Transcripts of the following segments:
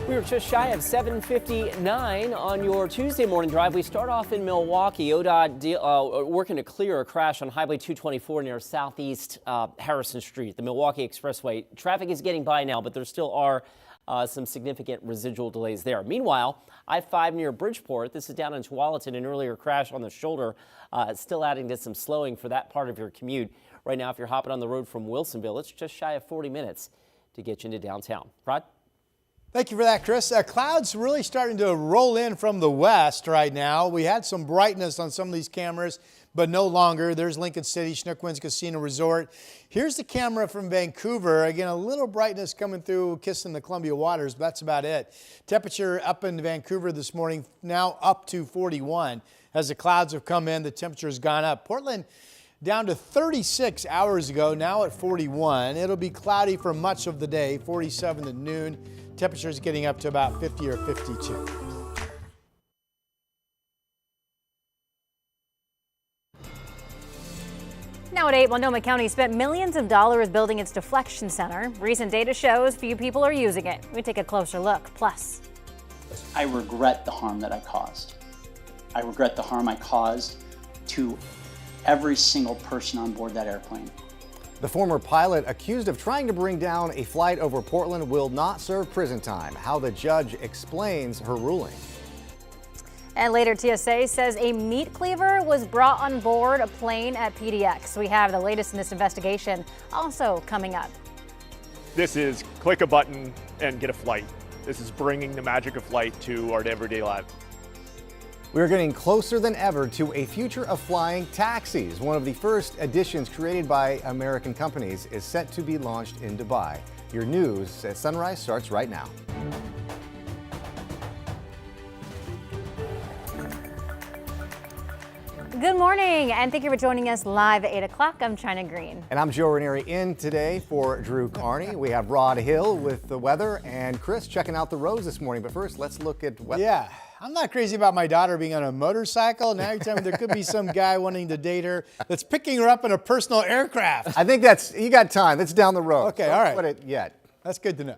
We were just shy of 7:59 on your Tuesday morning drive. We start off in Milwaukee. ODOT working to clear a crash on Highway 224 near Southeast Harrison Street, the Milwaukee Expressway. Traffic is getting by now, but there still are some significant residual delays there. Meanwhile, I-5 near Bridgeport. This is down in Tualatin. An earlier crash on the shoulder, still adding to some slowing for that part of your commute. Right now, if you're hopping on the road from Wilsonville, it's just shy of 40 minutes to get you into downtown. Rod? Thank you for that, Chris. Clouds really starting to roll in from the west right now. We had some brightness on some of these cameras, but no longer. There's Lincoln City, Schnookwyns Casino Resort. Here's the camera from Vancouver. Again, a little brightness coming through, kissing the Columbia waters, but that's about it. Temperature up in Vancouver this morning, now up to 41. As the clouds have come in, the temperature has gone up. Portland down to 36 hours ago, now at 41. It'll be cloudy for much of the day, 47 at noon. Temperatures getting up to about 50 or 52. Now at 8, Multnomah County spent millions of dollars building its Deflection Center. Recent data shows few people are using it. We take a closer look. Plus, I regret the harm that I caused. I regret the harm I caused to every single person on board that airplane. The former pilot accused of trying to bring down a flight over Portland will not serve prison time. How the judge explains her ruling. And later, TSA says a meat cleaver was brought on board a plane at PDX. We have the latest in this investigation also coming up. This is click a button and get a flight. This is bringing the magic of flight to our everyday lives. We're getting closer than ever to a future of flying taxis. One of the first additions created by American companies is set to be launched in Dubai. Your news at sunrise starts right now. Good morning, and thank you for joining us live at 8 o'clock. I'm China Green. And I'm Joe Ranieri in today for Drew Carney. We have Rod Hill with the weather and Chris checking out the roads this morning. But first, let's look at weather. Yeah, I'm not crazy about my daughter being on a motorcycle. Now you're telling me there could be some guy wanting to date her that's picking her up in a personal aircraft. I think you got time. That's down the road. Okay, all right. Don't put it yet. That's good to know.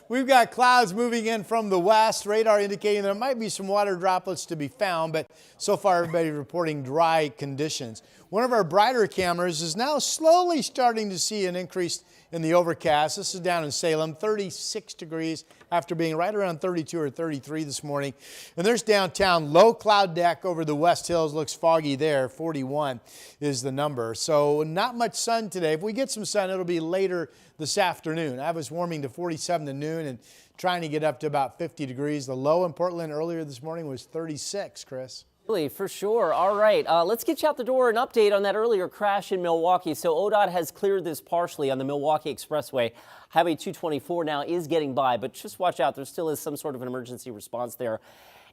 We've got clouds moving in from the west, radar indicating there might be some water droplets to be found, but so far everybody reporting dry conditions. One of our brighter cameras is now slowly starting to see an increase in the overcast. This is down in Salem, 36 degrees after being right around 32 or 33 this morning. And there's downtown, low cloud deck over the West Hills, looks foggy there, 41 is the number. So not much sun today. If we get some sun, it'll be later this afternoon. I was warming to 47 to noon and trying to get up to about 50 degrees. The low in Portland earlier this morning was 36, Chris. For sure. All right, let's get you out the door. An update on that earlier crash in Milwaukee. So ODOT has cleared this partially on the Milwaukee Expressway. Highway 224 now is getting by, but just watch out. There still is some sort of an emergency response there.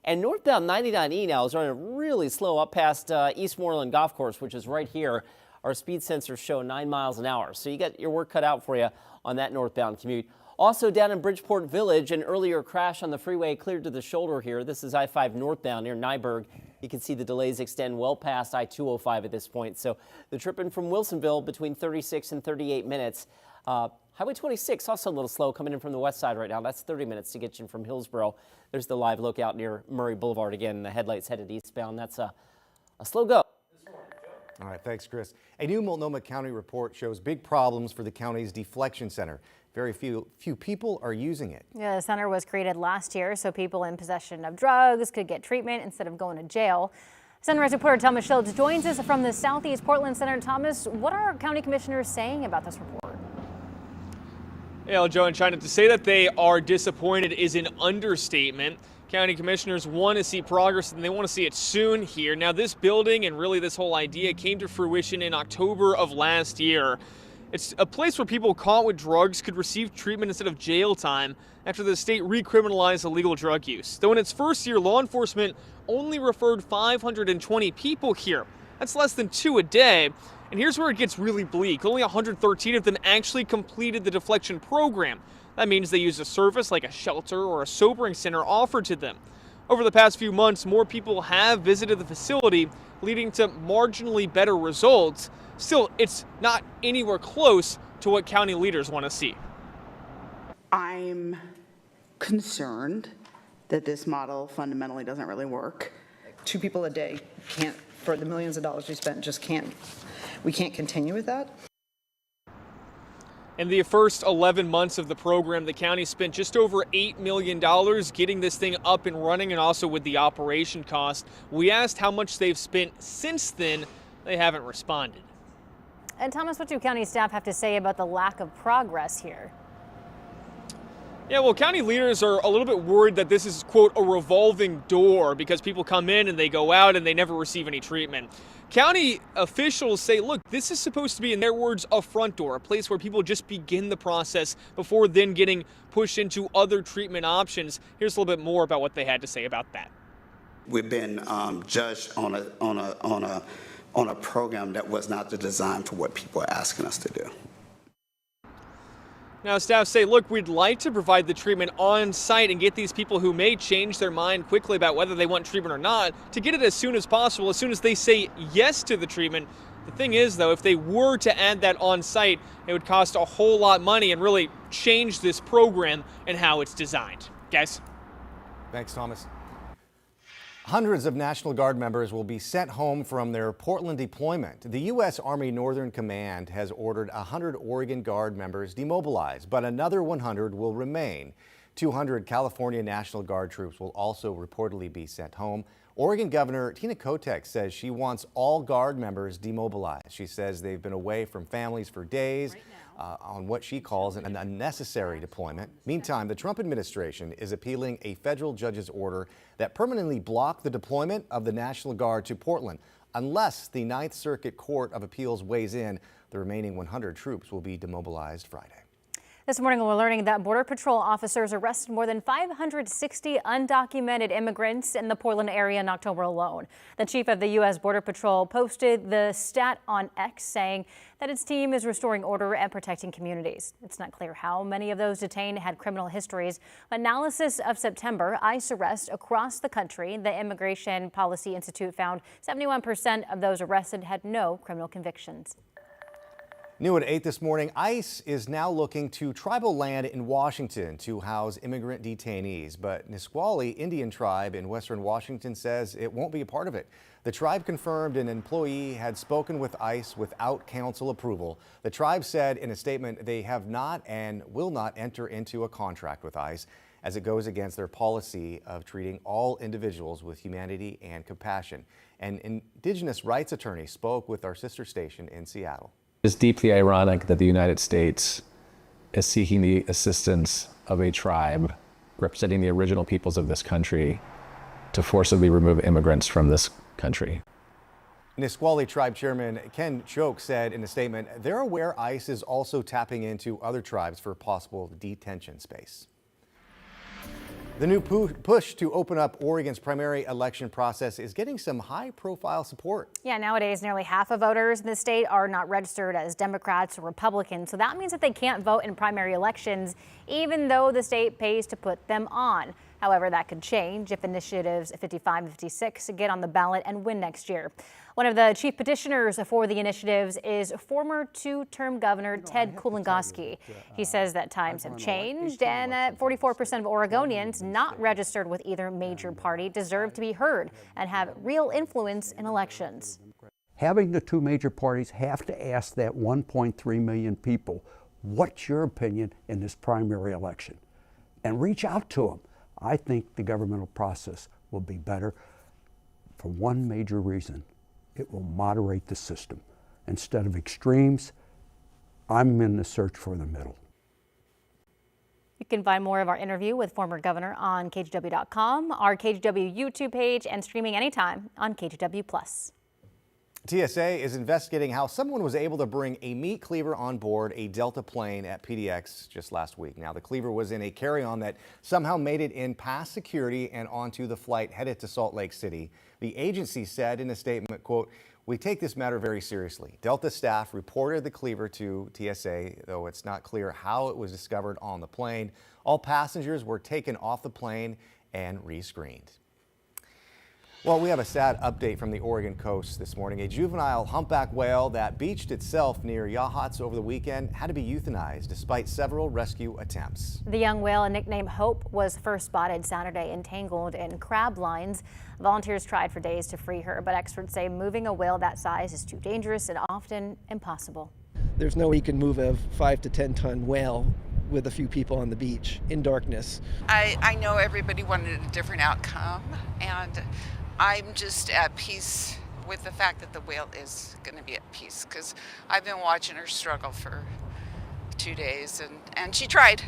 And northbound 99E now is running really slow up past Eastmoreland Golf Course, which is right here. Our speed sensors show 9 miles an hour. So you got your work cut out for you on that northbound commute. Also down in Bridgeport Village, an earlier crash on the freeway cleared to the shoulder here. This is I-5 northbound near Nyberg. You can see the delays extend well past I-205 at this point. So the trip in from Wilsonville between 36 and 38 minutes. Highway 26 also a little slow coming in from the west side right now. That's 30 minutes to get you from Hillsborough. There's the live lookout near Murray Boulevard again. The headlights headed eastbound. That's a slow go. All right, thanks, Chris. A new Multnomah County report shows big problems for the county's Deflection Center. Very few people are using it. Yeah, the center was created last year so people in possession of drugs could get treatment instead of going to jail. Sunrise reporter Thomas Schultz joins us from the Southeast Portland Center. Thomas, what are county commissioners saying about this report? Yeah, Joe and China, to say that they are disappointed is an understatement. County commissioners want to see progress and they want to see it soon here. Now, this building and really this whole idea came to fruition in October of last year. It's a place where people caught with drugs could receive treatment instead of jail time after the state recriminalized illegal drug use. Though in its first year, law enforcement only referred 520 people here. That's less than 2 a day. And here's where it gets really bleak. Only 113 of them actually completed the Deflection program. That means they used a service like a shelter or a sobering center offered to them. Over the past few months, more people have visited the facility, leading to marginally better results. Still, it's not anywhere close to what county leaders want to see. I'm concerned that this model fundamentally doesn't really work. 2 people a day can't, for the millions of dollars we spent, we can't continue with that. In the first 11 months of the program, the county spent just over $8 million getting this thing up and running, and also with the operation cost. We asked how much they've spent since then. They haven't responded. And Thomas, what do county staff have to say about the lack of progress here? Yeah, well, county leaders are a little bit worried that this is, quote, a revolving door because people come in and they go out and they never receive any treatment. County officials say, look, this is supposed to be, in their words, a front door, a place where people just begin the process before then getting pushed into other treatment options. Here's a little bit more about what they had to say about that. We've been judged on a program that was not designed for what people are asking us to do. Now, staff say, look, we'd like to provide the treatment on site and get these people who may change their mind quickly about whether they want treatment or not to get it as soon as possible, as soon as they say yes to the treatment. The thing is, though, if they were to add that on site, it would cost a whole lot of money and really change this program and how it's designed. Guys? Thanks, Thomas. Hundreds of National Guard members will be sent home from their Portland deployment. The U.S. Army Northern Command has ordered 100 Oregon Guard members demobilized, but another 100 will remain. 200 California National Guard troops will also reportedly be sent home. Oregon Governor Tina Kotek says she wants all Guard members demobilized. She says they've been away from families for days on what she calls an unnecessary deployment. Meantime, the Trump administration is appealing a federal judge's order that permanently blocked the deployment of the National Guard to Portland. Unless the Ninth Circuit Court of Appeals weighs in, the remaining 100 troops will be demobilized Friday. This morning, we're learning that Border Patrol officers arrested more than 560 undocumented immigrants in the Portland area in October alone. The chief of the U.S. Border Patrol posted the stat on X, saying that its team is restoring order and protecting communities. It's not clear how many of those detained had criminal histories. Analysis of September ICE arrests across the country. The Immigration Policy Institute found 71% of those arrested had no criminal convictions. New at 8 this morning, ICE is now looking to tribal land in Washington to house immigrant detainees, but Nisqually Indian tribe in western Washington says it won't be a part of it. The tribe confirmed an employee had spoken with ICE without council approval. The tribe said in a statement they have not and will not enter into a contract with ICE as it goes against their policy of treating all individuals with humanity and compassion. An indigenous rights attorney spoke with our sister station in Seattle. It's deeply ironic that the United States is seeking the assistance of a tribe representing the original peoples of this country to forcibly remove immigrants from this country. Nisqually Tribe Chairman Ken Choke said in a statement, they're aware ICE is also tapping into other tribes for possible detention space. The new push to open up Oregon's primary election process is getting some high-profile support. Yeah, nowadays nearly half of voters in the state are not registered as Democrats or Republicans, so that means that they can't vote in primary elections, even though the state pays to put them on. However, that could change if initiatives 55 and 56 get on the ballot and win next year. One of the chief petitioners for the initiatives is former two-term governor Ted Kulongoski. He says that times have changed and that 44% of Oregonians not registered with either major party deserve to be heard and have real influence in elections. Having the two major parties have to ask that 1.3 million people, what's your opinion in this primary election? And reach out to them. I think the governmental process will be better for one major reason. It will moderate the system. Instead of extremes, I'm in the search for the middle. You can find more of our interview with former governor on KGW.com, our KGW YouTube page, and streaming anytime on KGW+. TSA is investigating how someone was able to bring a meat cleaver on board a Delta plane at PDX just last week. Now, the cleaver was in a carry-on that somehow made it in past security and onto the flight headed to Salt Lake City. The agency said in a statement, quote, "We take this matter very seriously." Delta staff reported the cleaver to TSA, though it's not clear how it was discovered on the plane. All passengers were taken off the plane and rescreened. Well, we have a sad update from the Oregon coast this morning. A juvenile humpback whale that beached itself near Yachats over the weekend had to be euthanized despite several rescue attempts. The young whale, nicknamed Hope, was first spotted Saturday entangled in crab lines. Volunteers tried for days to free her, but experts say moving a whale that size is too dangerous and often impossible. There's no way you can move a 5 to 10 ton whale with a few people on the beach in darkness. I know everybody wanted a different outcome, and I'm just at peace with the fact that the whale is going to be at peace, because I've been watching her struggle for 2 days, and she tried.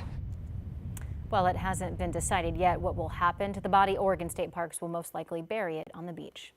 Well, it hasn't been decided yet what will happen to the body. Oregon State Parks will most likely bury it on the beach.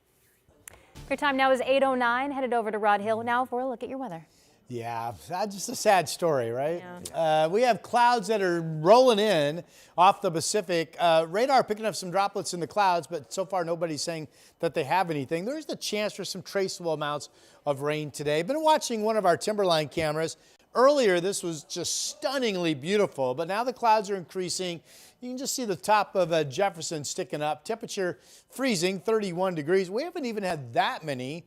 Your time now is 8:09. Headed over to Rod Hill now for a look at your weather. Yeah, that's just a sad story, right? Yeah. We have clouds that are rolling in off the Pacific. Radar picking up some droplets in the clouds, but so far nobody's saying that they have anything. There's the chance for some traceable amounts of rain today. Been watching one of our Timberline cameras. Earlier, this was just stunningly beautiful, but now the clouds are increasing. You can just see the top of Jefferson sticking up. Temperature freezing, 31 degrees. We haven't even had that many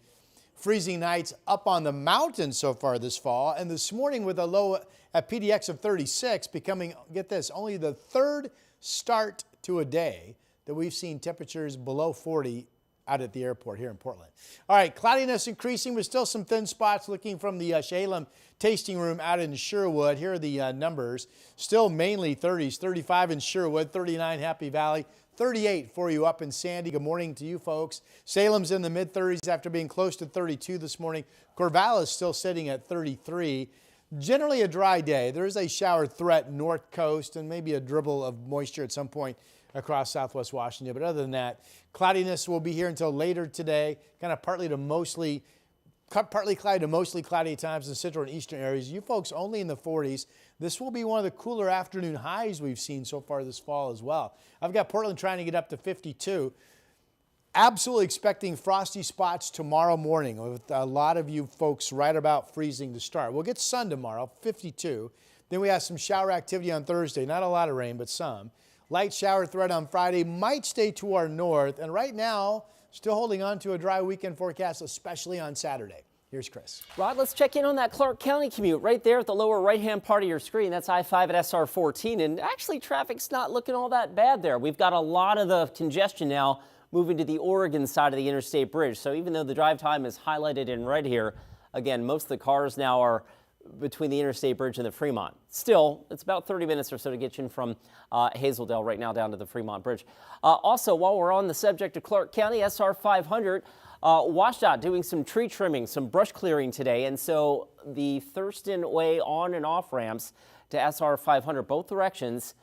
freezing nights up on the mountain so far this fall, and this morning with a low at PDX of 36 becoming, get this, only the third start to a day that we've seen temperatures below 40 out at the airport here in Portland. All right, cloudiness increasing with still some thin spots looking from the Shalem tasting room out in Sherwood. Here are the numbers. Still mainly 30s, 35 in Sherwood, 39 Happy Valley, 38 for you up in Sandy. Good morning to you folks. Salem's in the mid-30s after being close to 32 this morning. Corvallis still sitting at 33. Generally a dry day. There is a shower threat north coast and maybe a dribble of moisture at some point across southwest Washington. But other than that, cloudiness will be here until later today. Kind of partly cloudy to mostly cloudy at times in central and eastern areas. You folks only in the 40s. This will be one of the cooler afternoon highs we've seen so far this fall as well. I've got Portland trying to get up to 52. Absolutely expecting frosty spots tomorrow morning with a lot of you folks right about freezing to start. We'll get sun tomorrow, 52. Then we have some shower activity on Thursday. Not a lot of rain, but some. Light shower threat on Friday might stay to our north. And right now, still holding on to a dry weekend forecast, especially on Saturday. Here's Chris. Rod, let's check in on that Clark County commute right there at the lower right-hand part of your screen. That's I-5 at SR 14. And actually, traffic's not looking all that bad there. We've got a lot of the congestion now moving to the Oregon side of the interstate bridge. So even though the drive time is highlighted in red here, again, most of the cars now are between the interstate bridge and the Fremont. Still, it's about 30 minutes or so to get you in from Hazeldale right now down to the Fremont Bridge. Also, while we're on the subject of Clark County, SR 500, WashDOT doing some tree trimming, some brush clearing today, and so the Thurston Way on and off ramps to SR 500, both directions,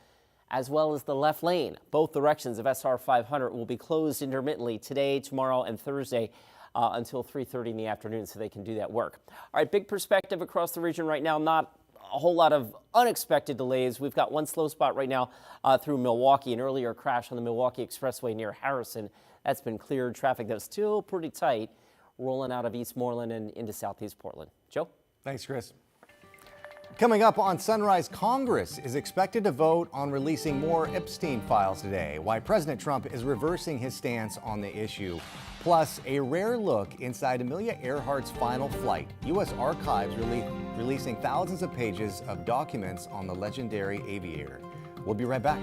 as well as the left lane, both directions of SR 500 will be closed intermittently today, tomorrow, and Thursday until 3:30 in the afternoon, so they can do that work. All right, big perspective across the region right now, not a whole lot of unexpected delays. We've got one slow spot right now through Milwaukee, an earlier crash on the Milwaukee Expressway near Harrison. That's been cleared. Traffic that's still pretty tight rolling out of Eastmoreland and into southeast Portland. Joe? Thanks, Chris. Coming up on Sunrise, Congress is expected to vote on releasing more Epstein files today, why President Trump is reversing his stance on the issue. Plus, a rare look inside Amelia Earhart's final flight. U.S. Archives releasing thousands of pages of documents on the legendary aviator. We'll be right back.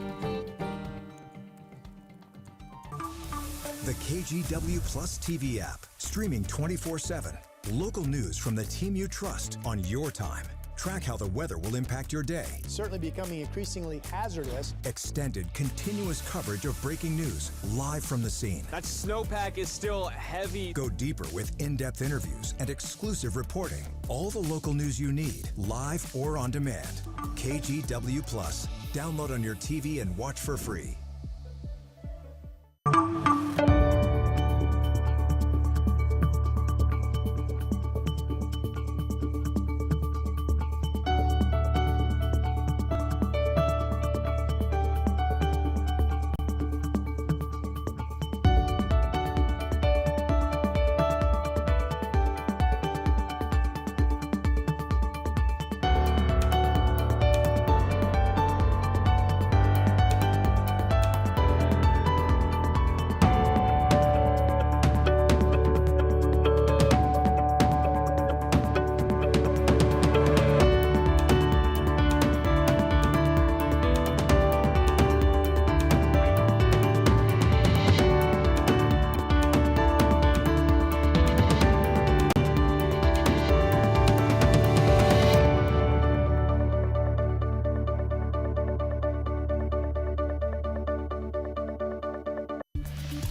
The KGW Plus TV app, streaming 24/7. Local news from the team you trust on your time. Track how the weather will impact your day. Certainly becoming increasingly hazardous. Extended, continuous coverage of breaking news, live from the scene. That snowpack is still heavy. Go deeper with in-depth interviews and exclusive reporting. All the local news you need, live or on demand. KGW Plus. Download on your TV and watch for free.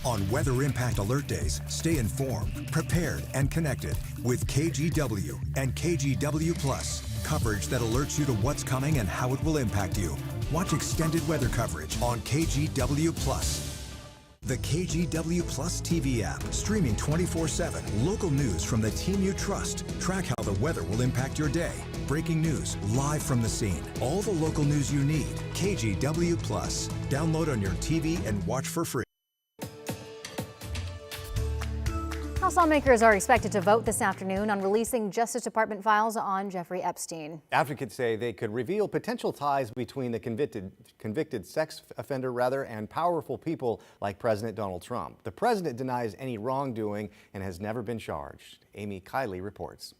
On weather impact alert days, stay informed, prepared, and connected with KGW and KGW Plus. Coverage that alerts you to what's coming and how it will impact you. Watch extended weather coverage on KGW Plus. The KGW Plus TV app, streaming 24/7. Local news from the team you trust. Track how the weather will impact your day. Breaking news, live from the scene. All the local news you need. KGW Plus. Download on your TV and watch for free. House lawmakers are expected to vote this afternoon on releasing Justice Department files on Jeffrey Epstein. Advocates say they could reveal potential ties between the convicted sex offender and powerful people like President Donald Trump. The president denies any wrongdoing and has never been charged. Amy Kiley reports.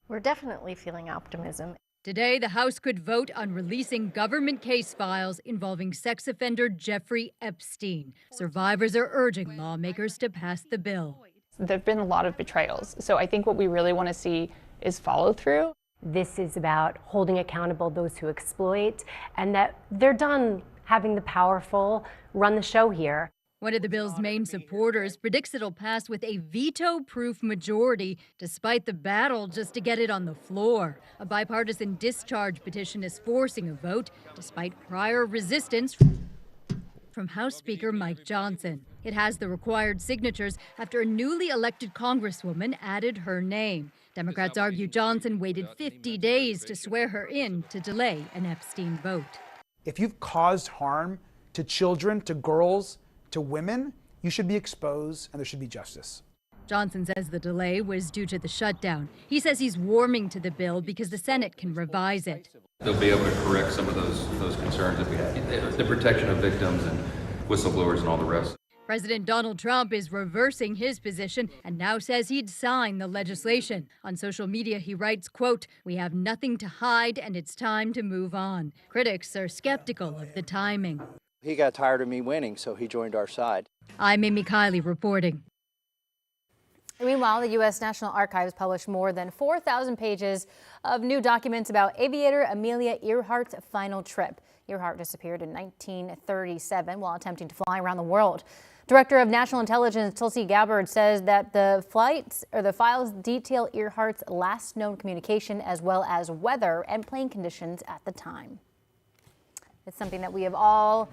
We're definitely feeling optimism. Today, the House could vote on releasing government case files involving sex offender Jeffrey Epstein. Survivors are urging lawmakers to pass the bill. There have been a lot of betrayals, so I think what we really want to see is follow through. This is about holding accountable those who exploit, and that they're done having the powerful run the show here. One of the bill's main supporters predicts it'll pass with a veto-proof majority, despite the battle just to get it on the floor. A bipartisan discharge petition is forcing a vote, despite prior resistance from House Speaker Mike Johnson. It has the required signatures after a newly elected congresswoman added her name. Democrats argue Johnson waited 50 days to swear her in to delay an Epstein vote. If you've caused harm to children, to girls, to women, you should be exposed and there should be justice. Johnson says the delay was due to the shutdown. He says he's warming to the bill because the Senate can revise it. They'll be able to correct some of those concerns that we have, the protection of victims and whistleblowers and all the rest. President Donald Trump is reversing his position and now says he'd sign the legislation. On social media, he writes, quote, "We have nothing to hide and it's time to move on." Critics are skeptical of the timing. He got tired of me winning, so he joined our side. I'm Amy Kiley reporting. Meanwhile, the U.S. National Archives published more than 4,000 pages of new documents about aviator Amelia Earhart's final trip. Earhart disappeared in 1937 while attempting to fly around the world. Director of National Intelligence Tulsi Gabbard says that the files detail Earhart's last known communication as well as weather and plane conditions at the time. It's something that we have all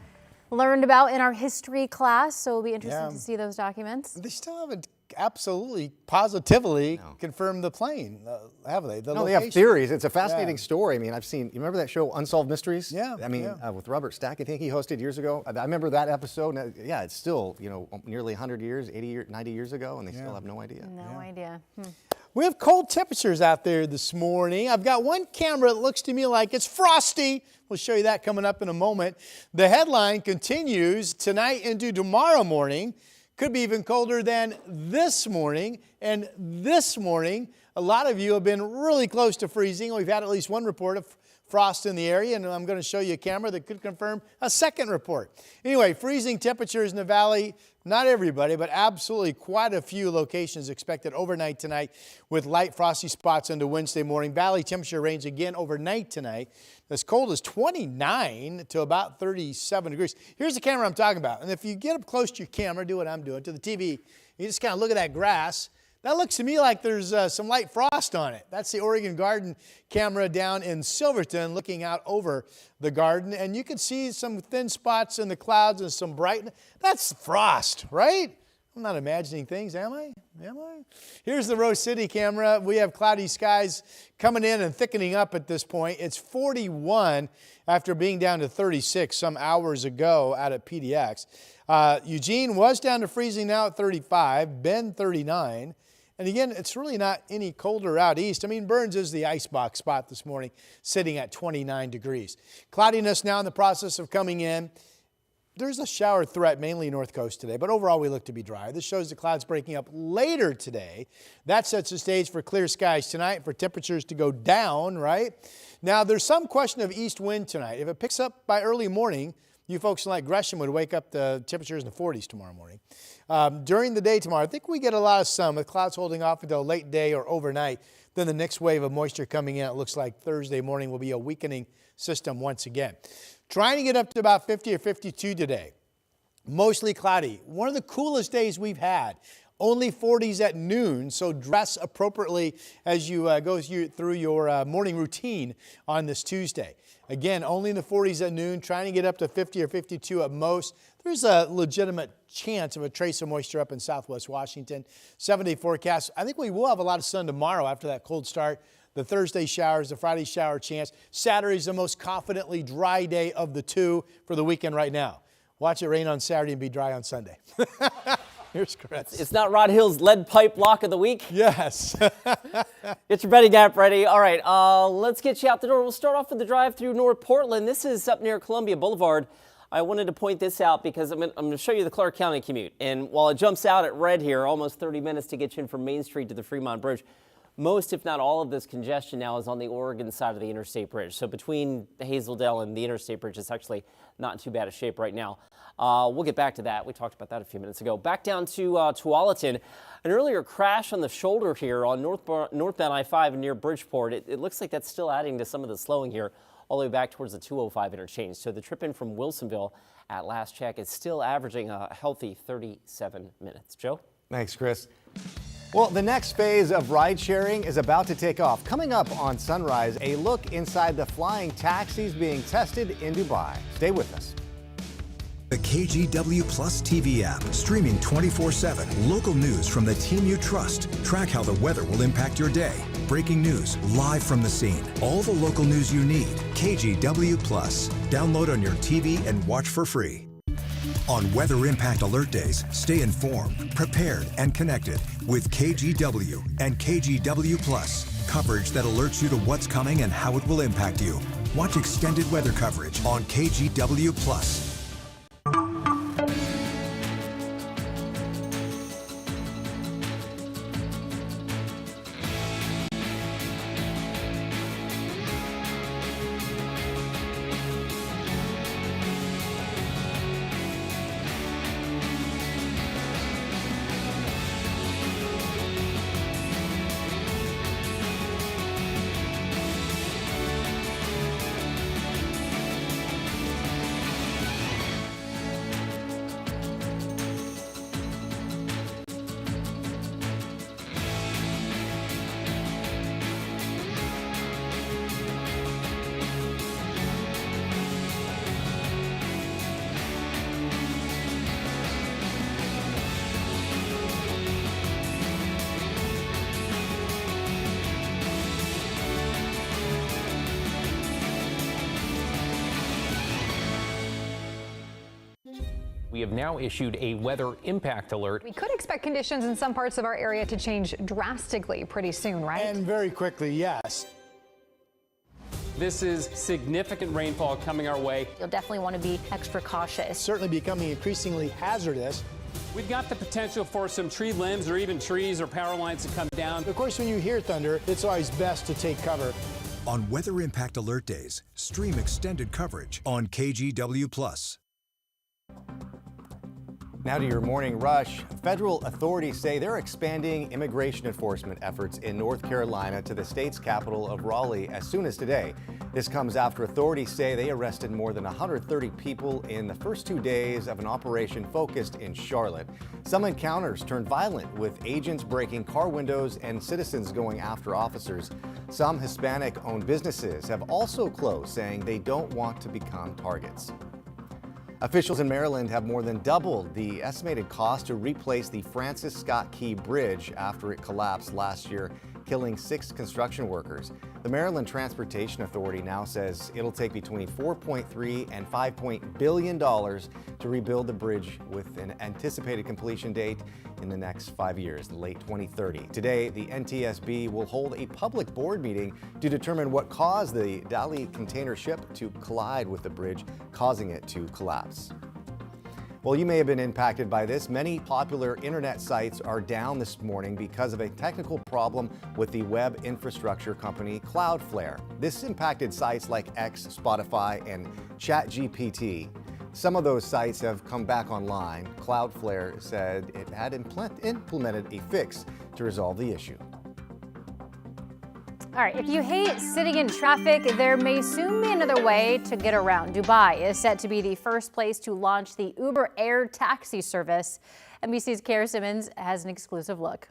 learned about in our history class, so it'll be interesting to see those documents. They still haven't absolutely, positively confirmed the plane, have they? No, they have theories. It's a fascinating story. I mean, you remember that show, Unsolved Mysteries? Yeah. I mean, with Robert Stack, I think he hosted years ago. I remember that episode. And, it's still, nearly 100 years, 90 years ago, and they still have no idea. No idea. We have cold temperatures out there this morning. I've got one camera that looks to me like it's frosty. We'll show you that coming up in a moment. The headline continues tonight into tomorrow morning. Could be even colder than this morning. And this morning, a lot of you have been really close to freezing. We've had at least one report of frost in the area, and I'm going to show you a camera that could confirm a second report. Anyway, freezing temperatures in the valley. Not everybody, but absolutely quite a few locations expected overnight tonight with light frosty spots into Wednesday morning. Valley temperature range again overnight tonight as cold as 29 to about 37 degrees. Here's the camera I'm talking about. And if you get up close to your camera, do what I'm doing, to the TV, you just kind of look at that grass. That looks to me like there's some light frost on it. That's the Oregon Garden camera down in Silverton looking out over the garden. And you can see some thin spots in the clouds and some bright. That's frost, right? I'm not imagining things, am I? Here's the Rose City camera. We have cloudy skies coming in and thickening up at this point. It's 41 after being down to 36 some hours ago out at PDX. Eugene was down to freezing now at 35. Bend 39. And again, it's really not any colder out east. I mean, Burns is the icebox spot this morning, sitting at 29 degrees. Cloudiness now in the process of coming in. There's a shower threat mainly north coast today, but overall we look to be dry. This shows the clouds breaking up later today. That sets the stage for clear skies tonight, for temperatures to go down, right? Now, there's some question of east wind tonight. If it picks up by early morning, you folks like Gresham would wake up the temperatures in the 40s tomorrow morning. During the day tomorrow, I think we get a lot of sun with clouds holding off until late day or overnight. Then the next wave of moisture coming in, it looks like Thursday morning will be a weakening system once again. Trying to get up to about 50 or 52 today. Mostly cloudy. One of the coolest days we've had. Only 40s at noon, so dress appropriately as you go through your morning routine on this Tuesday. Again, only in the 40s at noon, trying to get up to 50 or 52 at most. There's a legitimate chance of a trace of moisture up in southwest Washington. 7-day forecast. I think we will have a lot of sun tomorrow after that cold start. The Thursday showers, the Friday shower chance. Saturday's the most confidently dry day of the two for the weekend right now. Watch it rain on Saturday and be dry on Sunday. Here's Chris. It's not Rod Hill's lead pipe lock of the week? Yes. Get your betting app ready. All right, let's get you out the door. We'll start off with the drive through North Portland. This is up near Columbia Boulevard. I wanted to point this out because I'm going to show you the Clark County commute. And while it jumps out at red here, almost 30 minutes to get you in from Main Street to the Fremont Bridge, most, if not all, of this congestion now is on the Oregon side of the Interstate Bridge. So between Hazeldale and the Interstate Bridge, it's actually not in too bad a shape right now. We'll get back to that. We talked about that a few minutes ago. Back down to Tualatin. An earlier crash on the shoulder here on northbound I-5 near Bridgeport. It looks like that's still adding to some of the slowing here all the way back towards the 205 interchange. So the trip in from Wilsonville at last check is still averaging a healthy 37 minutes. Joe? Thanks, Chris. Well, the next phase of ride sharing is about to take off. Coming up on Sunrise, a look inside the flying taxis being tested in Dubai. Stay with us. The KGW Plus TV app, streaming 24/7. Local news from the team you trust. Track how the weather will impact your day. Breaking news, live from the scene. All the local news you need. KGW Plus. Download on your TV and watch for free. On Weather Impact Alert Days, stay informed, prepared, and connected with KGW and KGW Plus. Coverage that alerts you to what's coming and how it will impact you. Watch extended weather coverage on KGW Plus. We have now issued a weather impact alert. We could expect conditions in some parts of our area to change drastically pretty soon, right? And very quickly, yes. This is significant rainfall coming our way. You'll definitely want to be extra cautious. Certainly becoming increasingly hazardous. We've got the potential for some tree limbs or even trees or power lines to come down. Of course, when you hear thunder, it's always best to take cover. On Weather Impact Alert Days, stream extended coverage on KGW Plus. Now to your morning rush. Federal authorities say they're expanding immigration enforcement efforts in North Carolina to the state's capital of Raleigh as soon as today. This comes after authorities say they arrested more than 130 people in the first 2 days of an operation focused in Charlotte. Some encounters turned violent, with agents breaking car windows and citizens going after officers. Some Hispanic-owned businesses have also closed, saying they don't want to become targets. Officials in Maryland have more than doubled the estimated cost to replace the Francis Scott Key Bridge after it collapsed last year, killing 6 construction workers. The Maryland Transportation Authority now says it'll take between $4.3 and $5 billion to rebuild the bridge, with an anticipated completion date in the next 5 years, late 2030. Today, the NTSB will hold a public board meeting to determine what caused the Dali container ship to collide with the bridge, causing it to collapse. Well, you may have been impacted by this. Many popular internet sites are down this morning because of a technical problem with the web infrastructure company Cloudflare. This impacted sites like X, Spotify, and ChatGPT. Some of those sites have come back online. Cloudflare said it had implemented a fix to resolve the issue. All right, if you hate sitting in traffic, there may soon be another way to get around. Dubai is set to be the first place to launch the Uber Air taxi service. NBC's Kara Simmons has an exclusive look.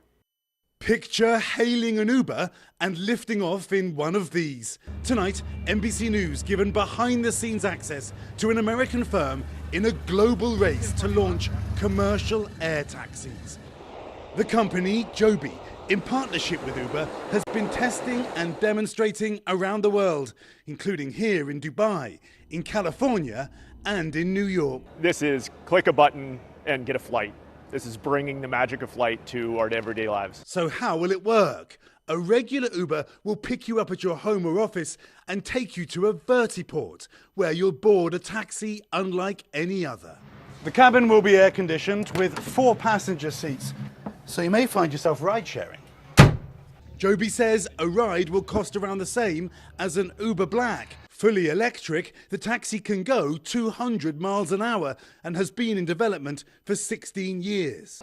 Picture hailing an Uber and lifting off in one of these. Tonight, NBC News given behind-the-scenes access to an American firm in a global race to launch commercial air taxis. The company, Joby, in partnership with Uber, has been testing and demonstrating around the world, including here in Dubai, in California, and in New York. This is click a button and get a flight. This is bringing the magic of flight to our everyday lives. So how will it work? A regular Uber will pick you up at your home or office and take you to a vertiport, where you'll board a taxi unlike any other. The cabin will be air-conditioned with 4 passenger seats, so you may find yourself ride-sharing. Joby says a ride will cost around the same as an Uber Black. Fully electric, the taxi can go 200 miles an hour and has been in development for 16 years.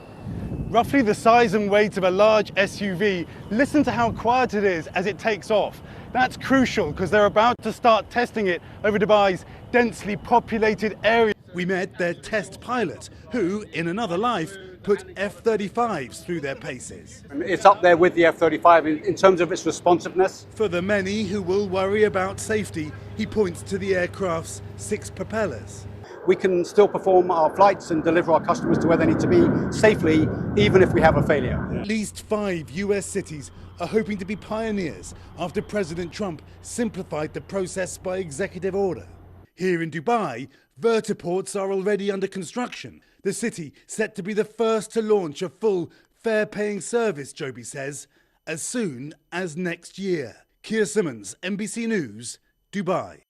Roughly the size and weight of a large SUV, listen to how quiet it is as it takes off. That's crucial because they're about to start testing it over Dubai's densely populated area. We met their test pilot, who, in another life, put F-35s through their paces. It's up there with the F-35 in terms of its responsiveness. For the many who will worry about safety, he points to the aircraft's 6 propellers. We can still perform our flights and deliver our customers to where they need to be safely, even if we have a failure. At least 5 US cities are hoping to be pioneers after President Trump simplified the process by executive order. Here in Dubai, vertiports are already under construction. The city set to be the first to launch a full fare-paying service, Joby says, as soon as next year. Kara Simmons, NBC News, Dubai.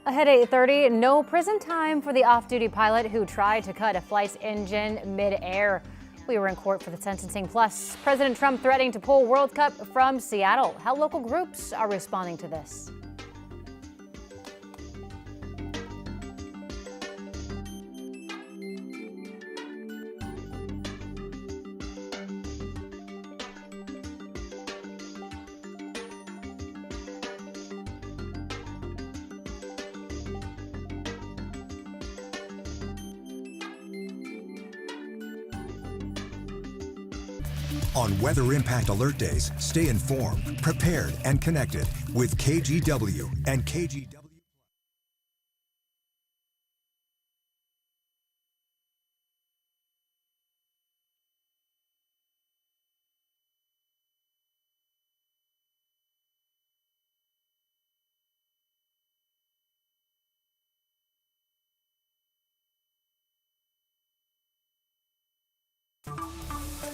Ahead at 8:30, no prison time for the off-duty pilot who tried to cut a flight's engine mid-air. We were in court for the sentencing. Plus, President Trump threatening to pull World Cup from Seattle. How local groups are responding to this. On Weather Impact Alert Days, stay informed, prepared, and connected with KGW and KGW.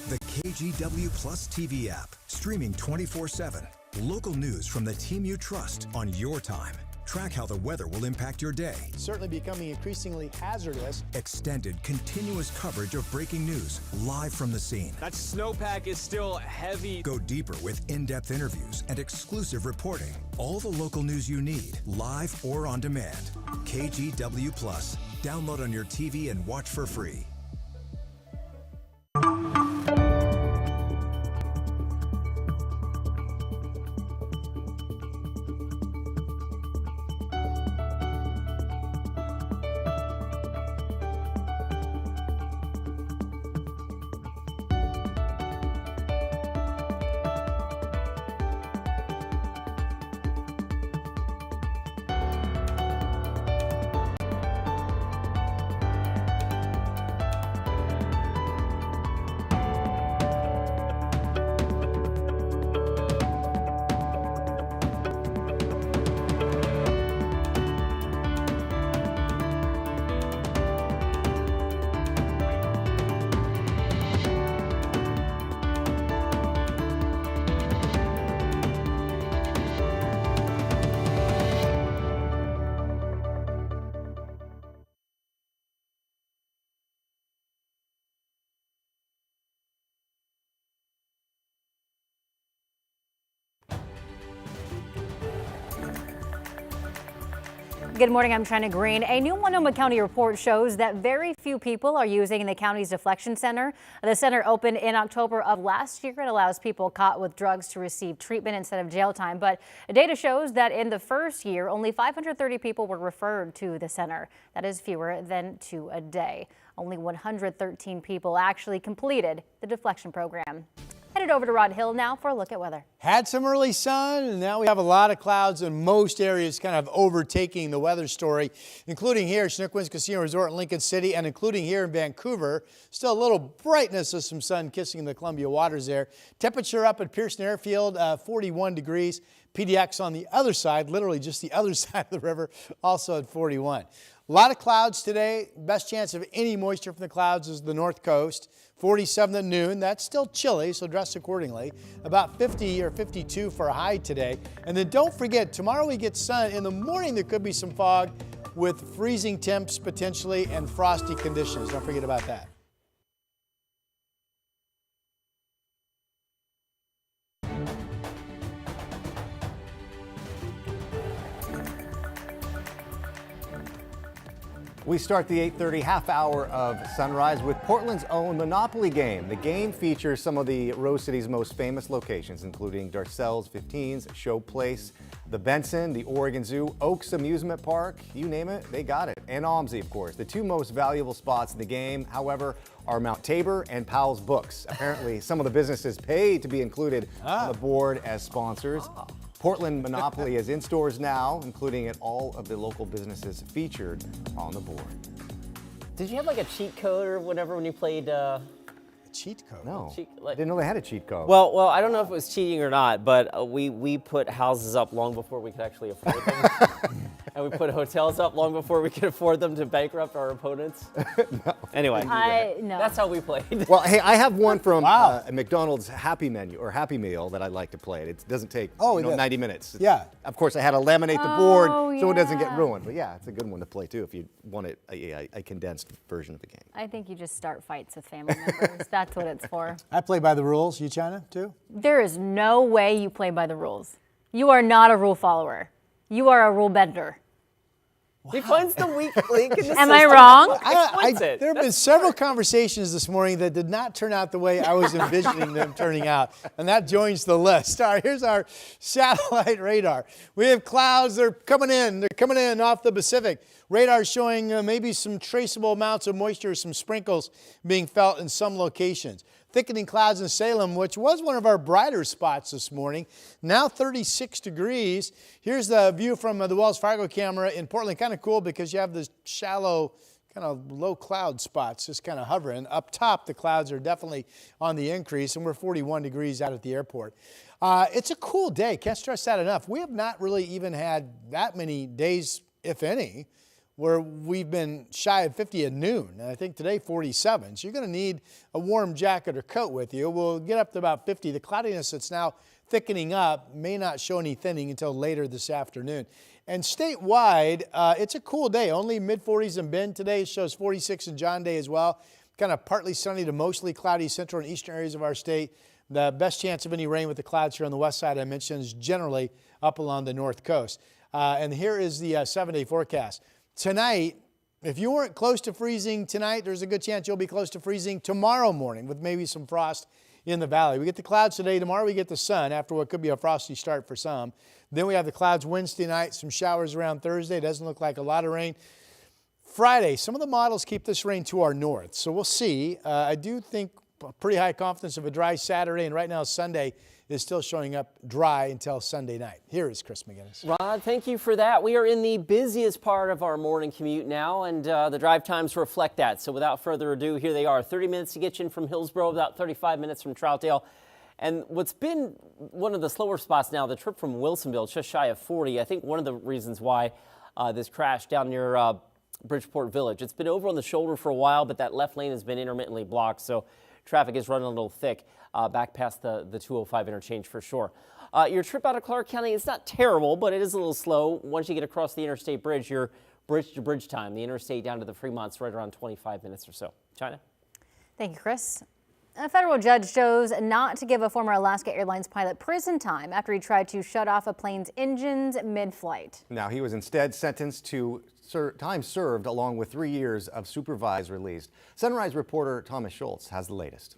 The KGW Plus TV app, streaming 24/7. Local news from the team you trust on your time. Track how the weather will impact your day. Certainly becoming increasingly hazardous. Extended, continuous coverage of breaking news, live from the scene. That snowpack is still heavy. Go deeper with in-depth interviews and exclusive reporting. All the local news you need, live or on demand. KGW Plus. Download on your TV and watch for free. Good morning, I'm China Green. A new Multnomah County report shows that very few people are using the county's Deflection Center. The center opened in October of last year. It allows people caught with drugs to receive treatment instead of jail time. But data shows that in the first year, only 530 people were referred to the center. That is fewer than 2 a day. Only 113 people actually completed the Deflection program. Headed over to Rod Hill now for a look at weather. Had some early sun, and now we have a lot of clouds in most areas kind of overtaking the weather story, including here at Chinook Winds Casino Resort in Lincoln City and including here in Vancouver. Still a little brightness of some sun kissing the Columbia waters there. Temperature up at Pearson Airfield, 41 degrees. PDX on the other side, literally just the other side of the river, also at 41. A lot of clouds today. Best chance of any moisture from the clouds is the north coast. 47 at noon. That's still chilly, so dress accordingly. About 50 or 52 for a high today. And then don't forget, tomorrow we get sun. In the morning, there could be some fog with freezing temps potentially and frosty conditions. Don't forget about that. We start the 8:30 half hour of Sunrise with Portland's own Monopoly game. The game features some of the Rose City's most famous locations, including Darcel's 15s, Show Place, the Benson, the Oregon Zoo, Oaks Amusement Park, you name it, they got it. And OMSI, of course. The two most valuable spots in the game, however, are Mount Tabor and Powell's Books. Apparently, some of the businesses paid to be included on the board as sponsors. Portland Monopoly is in stores now, including at all of the local businesses featured on the board. Did you have like a cheat code or whatever when you played? Cheat code? No, I didn't know they had a cheat code. Well, I don't know if it was cheating or not, but we put houses up long before we could actually afford them. And we put hotels up long before we could afford them to bankrupt our opponents. No. Anyway, no. That's how we played. Well, hey, I have one from a McDonald's Happy Menu or Happy Meal that I'd like to play. It doesn't take 90 minutes. Yeah. Of course, I had to laminate the board so it doesn't get ruined. But yeah, it's a good one to play too if you want a condensed version of the game. I think you just start fights with family members. That's what it's for. I play by the rules. You, China, too? There is no way you play by the rules. You are not a rule follower. You are a rule bender. He finds the weak link in the system. Am I wrong? There have been several conversations this morning that did not turn out the way I was envisioning them turning out, and that joins the list. All right, here's our satellite radar. We have clouds. They're coming in. They're coming in off the Pacific. Radar showing maybe some traceable amounts of moisture, some sprinkles being felt in some locations. Thickening clouds in Salem, which was one of our brighter spots this morning. Now 36 degrees. Here's the view from the Wells Fargo camera in Portland. Kind of cool because you have this shallow, kind of low cloud spots just kind of hovering. Up top, the clouds are definitely on the increase, and we're 41 degrees out at the airport. It's a cool day. Can't stress that enough. We have not really even had that many days, if any, where we've been shy of 50 at noon, and I think today 47. So you're going to need a warm jacket or coat with you. We'll get up to about 50. The cloudiness that's now thickening up may not show any thinning until later this afternoon. And statewide, it's a cool day. Only mid-40s in Bend today. It shows 46 in John Day as well. Kind of partly sunny to mostly cloudy central and eastern areas of our state. The best chance of any rain with the clouds here on the west side I mentioned is generally up along the north coast. And here is the 7-day forecast. Tonight, if you weren't close to freezing tonight, there's a good chance you'll be close to freezing tomorrow morning with maybe some frost in the valley. We get the clouds today. Tomorrow we get the sun after what could be a frosty start for some. Then we have the clouds Wednesday night, some showers around Thursday. It doesn't look like a lot of rain. Friday, some of the models keep this rain to our north, so we'll see. I do think pretty high confidence of a dry Saturday, and right now Sunday is still showing up dry until Sunday night. Here is Chris McGinnis. Rod, thank you for that. We are in the busiest part of our morning commute now, and the drive times reflect that. So without further ado, here they are. 30 minutes to get you in from Hillsborough, about 35 minutes from Troutdale. And what's been one of the slower spots now, the trip from Wilsonville, just shy of 40. I think one of the reasons why this crash down near Bridgeport Village. It's been over on the shoulder for a while, but that left lane has been intermittently blocked, so traffic is running a little thick back past the 205 interchange for sure. Your trip out of Clark County is not terrible, but it is a little slow. Once you get across the interstate bridge, your bridge-to-bridge time, the interstate down to the Fremont's right around 25 minutes or so. China? Thank you, Chris. A federal judge chose not to give a former Alaska Airlines pilot prison time after he tried to shut off a plane's engines mid-flight. Now, he was instead sentenced to time served along with 3 years of supervised release. Sunrise reporter Thomas Schultz has the latest.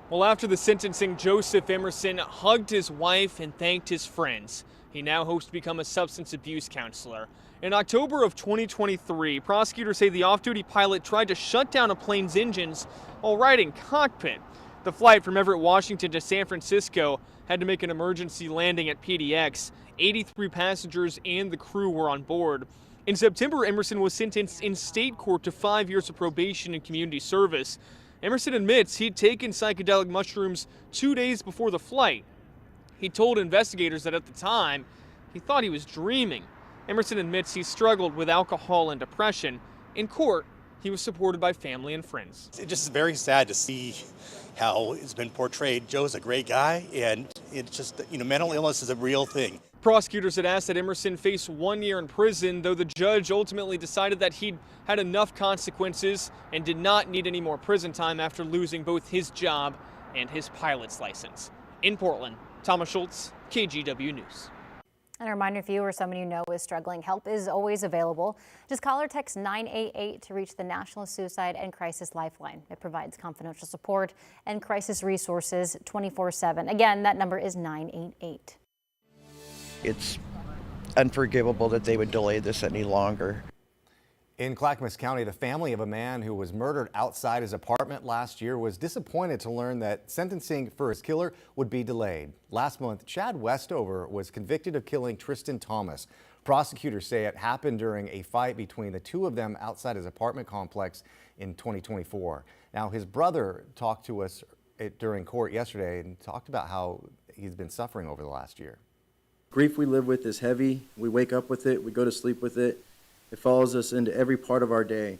Well, after the sentencing, Joseph Emerson hugged his wife and thanked his friends. He now hopes to become a substance abuse counselor. In October of 2023, prosecutors say the off-duty pilot tried to shut down a plane's engines while riding cockpit. The flight from Everett, Washington to San Francisco had to make an emergency landing at PDX. 83 passengers and the crew were on board. In September, Emerson was sentenced in state court to 5 years of probation and community service. Emerson admits he'd taken psychedelic mushrooms 2 days before the flight. He told investigators that at the time, he thought he was dreaming. Emerson admits he struggled with alcohol and depression. In court, he was supported by family and friends. It's just very sad to see how it's been portrayed. Joe's a great guy, and it's just, mental illness is a real thing. Prosecutors had asked that Emerson face 1 year in prison, though the judge ultimately decided that he'd had enough consequences and did not need any more prison time after losing both his job and his pilot's license. In Portland, Thomas Schultz, KGW News. And a reminder, if you or someone you know is struggling, help is always available. Just call or text 988 to reach the National Suicide and Crisis Lifeline. It provides confidential support and crisis resources 24/7. Again, that number is 988. It's unforgivable that they would delay this any longer. In Clackamas County, the family of a man who was murdered outside his apartment last year was disappointed to learn that sentencing for his killer would be delayed. Last month, Chad Westover was convicted of killing Tristan Thomas. Prosecutors say it happened during a fight between the two of them outside his apartment complex in 2024. Now, his brother talked to us during court yesterday and talked about how he's been suffering over the last year. Grief we live with is heavy. We wake up with it. We go to sleep with it. It follows us into every part of our day.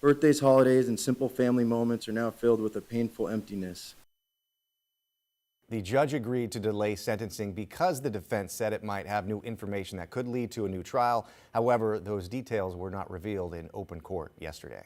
Birthdays, holidays, and simple family moments are now filled with a painful emptiness. The judge agreed to delay sentencing because the defense said it might have new information that could lead to a new trial. However, those details were not revealed in open court yesterday.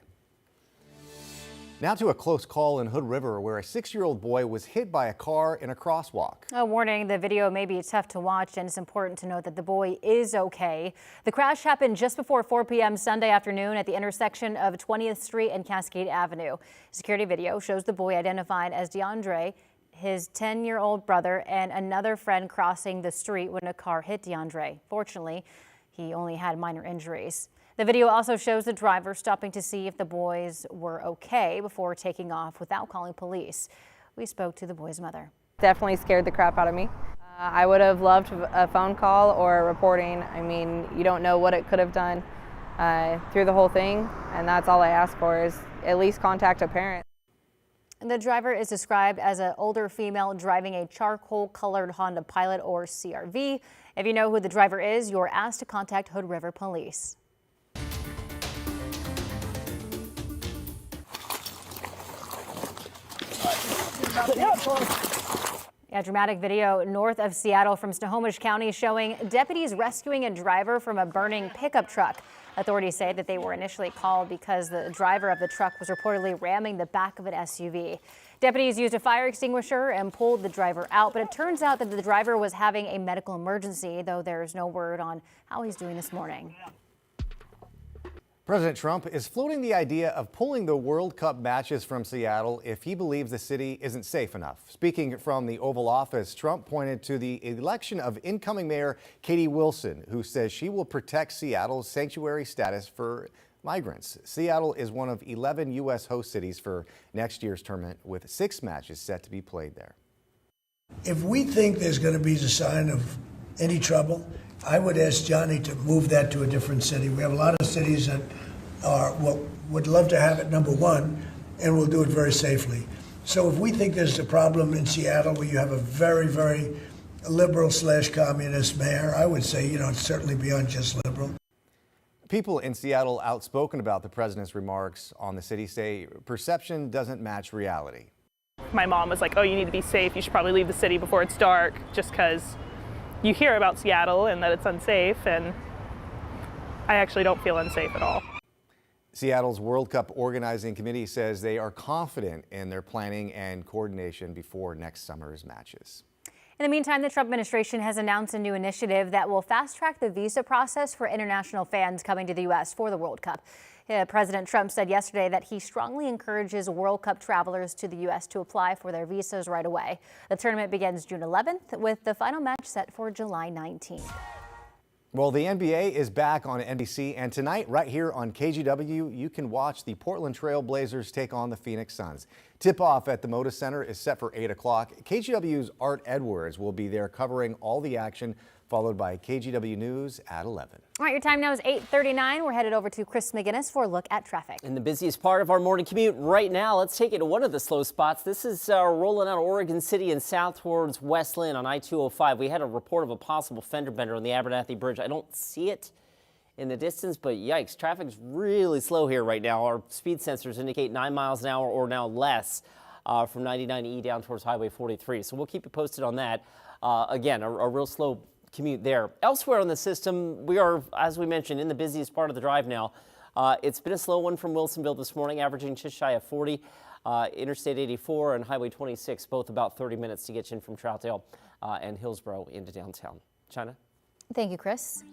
Now to a close call in Hood River where a 6-year-old boy was hit by a car in a crosswalk. A warning, the video may be tough to watch, and it's important to note that the boy is okay. The crash happened just before 4 p.m. Sunday afternoon at the intersection of 20th Street and Cascade Avenue. Security video shows the boy identified as DeAndre, his 10-year-old brother, and another friend crossing the street when a car hit DeAndre. Fortunately, he only had minor injuries. The video also shows the driver stopping to see if the boys were okay before taking off without calling police. We spoke to the boy's mother. Definitely scared the crap out of me. I would have loved a phone call or a reporting. I mean, you don't know what it could have done through the whole thing, and that's all I ask for is at least contact a parent. The driver is described as an older female driving a charcoal-colored Honda Pilot or CR-V. If you know who the driver is, you're asked to contact Hood River Police. A dramatic video north of Seattle from Snohomish County showing deputies rescuing a driver from a burning pickup truck. Authorities say that they were initially called because the driver of the truck was reportedly ramming the back of an SUV. Deputies used a fire extinguisher and pulled the driver out, but it turns out that the driver was having a medical emergency, though there's no word on how he's doing this morning. President Trump is floating the idea of pulling the World Cup matches from Seattle if he believes the city isn't safe enough. Speaking from the Oval Office, Trump pointed to the election of incoming Mayor Katie Wilson, who says she will protect Seattle's sanctuary status for migrants. Seattle is one of 11 U.S. host cities for next year's tournament, with 6 matches set to be played there. If we think there's going to be a sign of any trouble, I would ask Johnny to move that to a different city. We have a lot of cities that would love to have it number one, and will do it very safely. So if we think there's a problem in Seattle where you have a very, very liberal/communist mayor, I would say, it's certainly beyond just liberal. People in Seattle outspoken about the president's remarks on the city say perception doesn't match reality. My mom was like, oh, you need to be safe. You should probably leave the city before it's dark, just because you hear about Seattle and that it's unsafe, and I actually don't feel unsafe at all. Seattle's World Cup organizing committee says they are confident in their planning and coordination before next summer's matches. In the meantime, the Trump administration has announced a new initiative that will fast-track the visa process for international fans coming to the U.S. for the World Cup. President Trump said yesterday that he strongly encourages World Cup travelers to the U.S. to apply for their visas right away. The tournament begins June 11th, with the final match set for July 19th. Well, the NBA is back on NBC, and tonight, right here on KGW, you can watch the Portland Trail Blazers take on the Phoenix Suns. Tip-off at the Moda Center is set for 8 o'clock. KGW's Art Edwards will be there covering all the action, followed by KGW News at 11. All right, your time now is 8:39. We're headed over to Chris McGinnis for a look at traffic. In the busiest part of our morning commute right now, let's take it to one of the slow spots. This is rolling out of Oregon City and south towards Westland on I-205. We had a report of a possible fender bender on the Abernathy Bridge. I don't see it in the distance, but yikes, traffic's really slow here right now. Our speed sensors indicate 9 miles an hour or now less from 99E down towards Highway 43. So we'll keep you posted on that. Again, a real slow commute there. Elsewhere on the system, we are, as we mentioned, in the busiest part of the drive now. It's been a slow one from Wilsonville this morning, averaging just shy of 40. Interstate 84 and Highway 26, both about 30 minutes to get you in from Troutdale and Hillsborough into downtown. China? Thank you, Chris.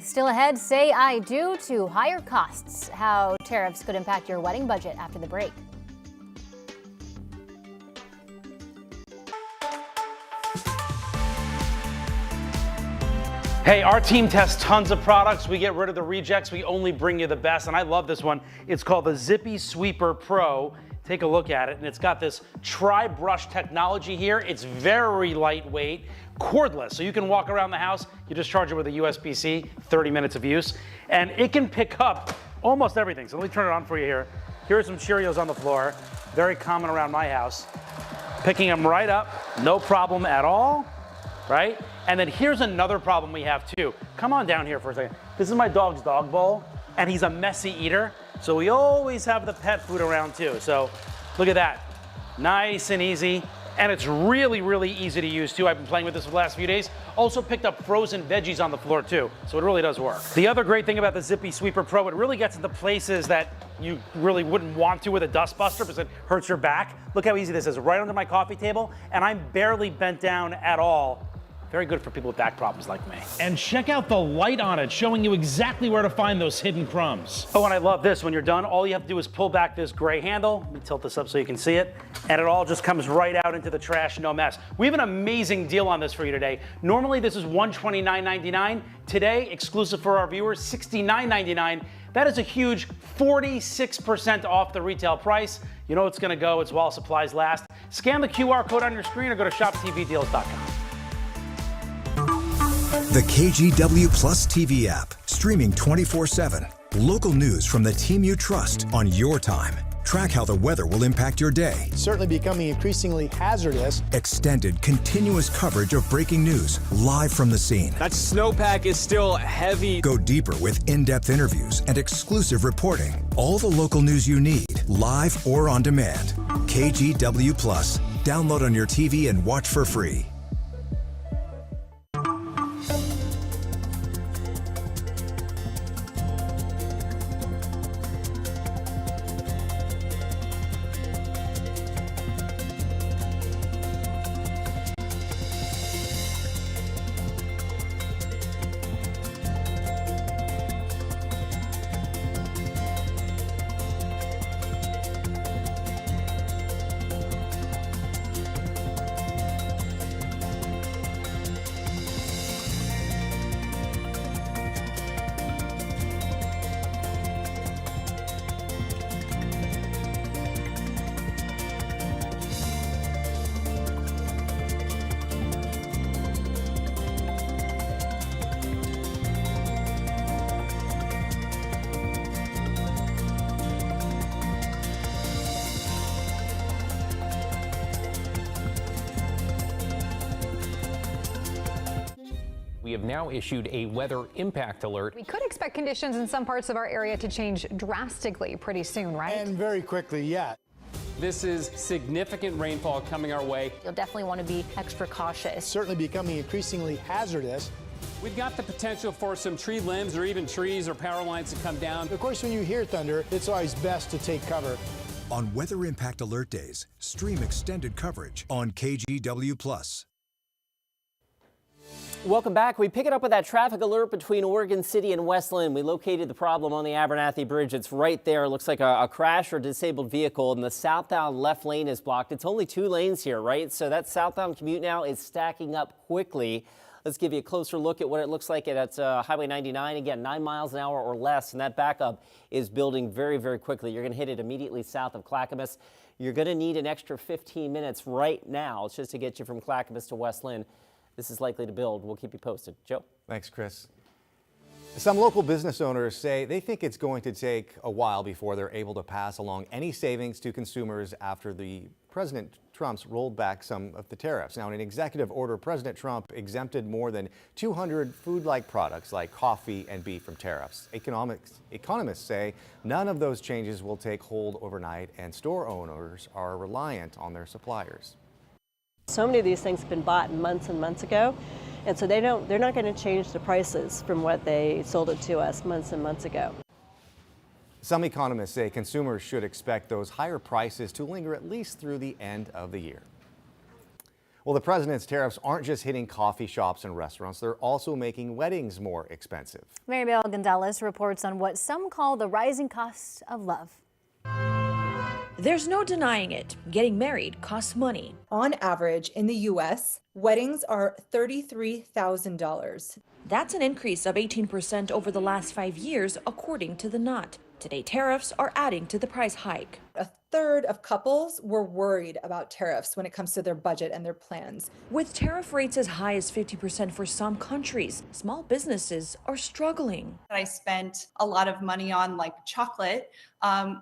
Still ahead, say I do to higher costs, how tariffs could impact your wedding budget after the break. Hey, our team tests tons of products. We get rid of the rejects. We only bring you the best. And I love this one. It's called the Zippy Sweeper Pro. Take a look at it. And it's got this tri-brush technology here. It's very lightweight, cordless. So you can walk around the house. You just charge it with a USB-C, 30 minutes of use. And it can pick up almost everything. So let me turn it on for you here. Here are some Cheerios on the floor. Very common around my house. Picking them right up, no problem at all, right? And then here's another problem we have too. Come on down here for a second. This is my dog's dog bowl, and he's a messy eater. So we always have the pet food around too. So look at that, nice and easy. And it's really, really easy to use too. I've been playing with this for the last few days. Also picked up frozen veggies on the floor too. So it really does work. The other great thing about the Zippy Sweeper Pro, it really gets into places that you really wouldn't want to with a dust buster because it hurts your back. Look how easy this is, right under my coffee table, and I'm barely bent down at all. Very good for people with back problems like me. And check out the light on it, showing you exactly where to find those hidden crumbs. Oh, and I love this. When you're done, all you have to do is pull back this gray handle. Let me tilt this up so you can see it. And it all just comes right out into the trash, no mess. We have an amazing deal on this for you today. Normally, this is $129.99. Today, exclusive for our viewers, $69.99. That is a huge 46% off the retail price. You know it's gonna go, it's while supplies last. Scan the QR code on your screen or go to shoptvdeals.com. The KGW Plus TV app, streaming 24/7. Local news from the team you trust on your time. Track how the weather will impact your day. Certainly becoming increasingly hazardous. Extended, continuous coverage of breaking news, live from the scene. That snowpack is still heavy. Go deeper with in-depth interviews and exclusive reporting. All the local news you need, live or on demand. KGW Plus. Download on your TV and watch for free. We have now issued a weather impact alert. We could expect conditions in some parts of our area to change drastically pretty soon, right? And very quickly, yeah. This is significant rainfall coming our way. You'll definitely want to be extra cautious. Certainly becoming increasingly hazardous. We've got the potential for some tree limbs or even trees or power lines to come down. Of course, when you hear thunder, it's always best to take cover. On Weather Impact Alert Days, stream extended coverage on KGW+. Welcome back. We pick it up with that traffic alert between Oregon City and Westland. We located the problem on the Abernathy Bridge. It's right there. It looks like a crash or disabled vehicle, and the southbound left lane is blocked. It's only 2 lanes here, right? So that southbound commute now is stacking up quickly. Let's give you a closer look at what it looks like at Highway 99. Again, 9 miles an hour or less, and that backup is building very, very quickly. You're going to hit it immediately south of Clackamas. You're going to need an extra 15 minutes right now just to get you from Clackamas to Westland. This is likely to build. We'll keep you posted. Joe? Thanks, Chris. Some local business owners say they think it's going to take a while before they're able to pass along any savings to consumers after President Trump's rolled back some of the tariffs. Now, in an executive order, President Trump exempted more than 200 food-like products like coffee and beef from tariffs. Economists say none of those changes will take hold overnight, and store owners are reliant on their suppliers. So many of these things have been bought months and months ago, and so they're not going to change the prices from what they sold it to us months and months ago. Some economists say consumers should expect those higher prices to linger at least through the end of the year. Well, the president's tariffs aren't just hitting coffee shops and restaurants, they're also making weddings more expensive. Maribel Gonzalez reports on what some call the rising cost of love. There's no denying it. Getting married costs money. On average, in the U.S., weddings are $33,000. That's an increase of 18% over the last 5 years, according to the Knot. Today, tariffs are adding to the price hike. A third of couples were worried about tariffs when it comes to their budget and their plans. With tariff rates as high as 50% for some countries, small businesses are struggling. I spent a lot of money on like chocolate,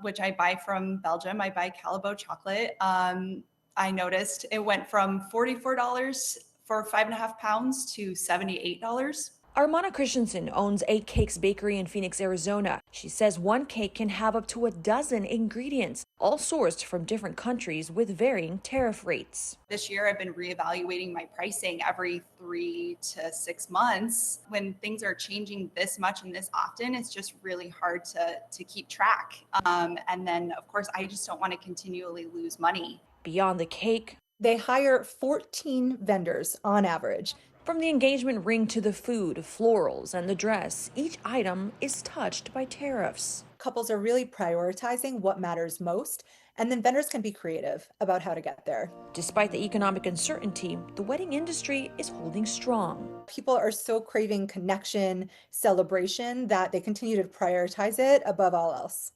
which I buy from Belgium. I buy Callebaut chocolate. I noticed it went from $44 for 5.5 pounds to $78. Armana Christensen owns 8 Cakes Bakery in Phoenix, Arizona. She says one cake can have up to a dozen ingredients, all sourced from different countries with varying tariff rates. This year, I've been reevaluating my pricing every 3 to 6 months. When things are changing this much and this often, it's just really hard to keep track. And then, of course, I just don't want to continually lose money. Beyond the cake, they hire 14 vendors on average. From the engagement ring to the food, florals, and the dress, each item is touched by tariffs. Couples are really prioritizing what matters most, and then vendors can be creative about how to get there. Despite the economic uncertainty, the wedding industry is holding strong. People are so craving connection, celebration, that they continue to prioritize it above all else.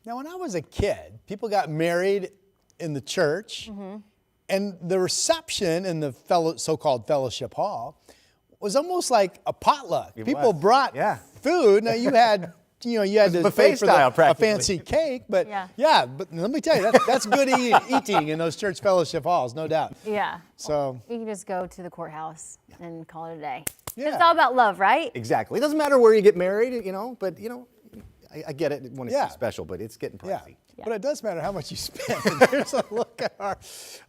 Now, when I was a kid, people got married in the church. And the reception in the so-called fellowship hall was almost like a potluck. People brought food. Now you had, you had to pay for a fancy cake, but but let me tell you, that's good eating in those church fellowship halls, no doubt. Yeah. So you can just go to the courthouse and call it a day. Yeah. It's all about love, right? Exactly. It doesn't matter where you get married, but I get it when it's special, but it's getting pricey. Yeah. But it does matter how much you spend. Here's a look at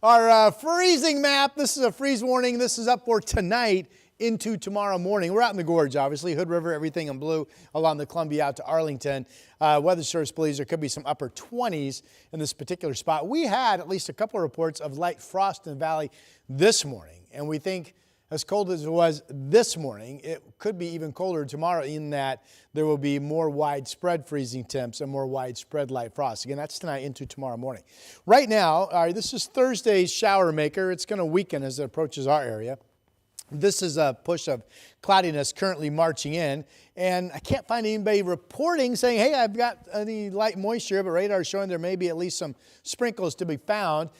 our freezing map. This is a freeze warning. This is up for tonight into tomorrow morning. We're out in the gorge, obviously. Hood River, everything in blue along the Columbia out to Arlington. Weather Service believes there could be some upper 20s in this particular spot. We had at least a couple of reports of light frost in the valley this morning, and we think as cold as it was this morning, it could be even colder tomorrow in that there will be more widespread freezing temps and more widespread light frost. Again, that's tonight into tomorrow morning. Right now, this is Thursday's shower maker. It's going to weaken as it approaches our area. This is a push of cloudiness currently marching in, and I can't find anybody reporting saying, hey, I've got any light moisture, but radar is showing there may be at least some sprinkles to be found.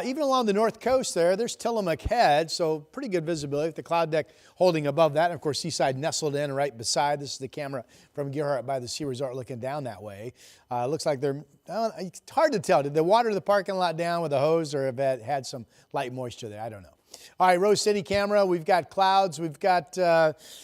Even along the north coast there's Tillamook Head, so pretty good visibility with the cloud deck holding above that. And of course, Seaside nestled in right beside. This is the camera from Gerhardt by the Sea Resort looking down that way. Looks like it's hard to tell. Did they water the parking lot down with a hose or have it had some light moisture there? I don't know. All right, Rose City camera, we've got clouds. We've got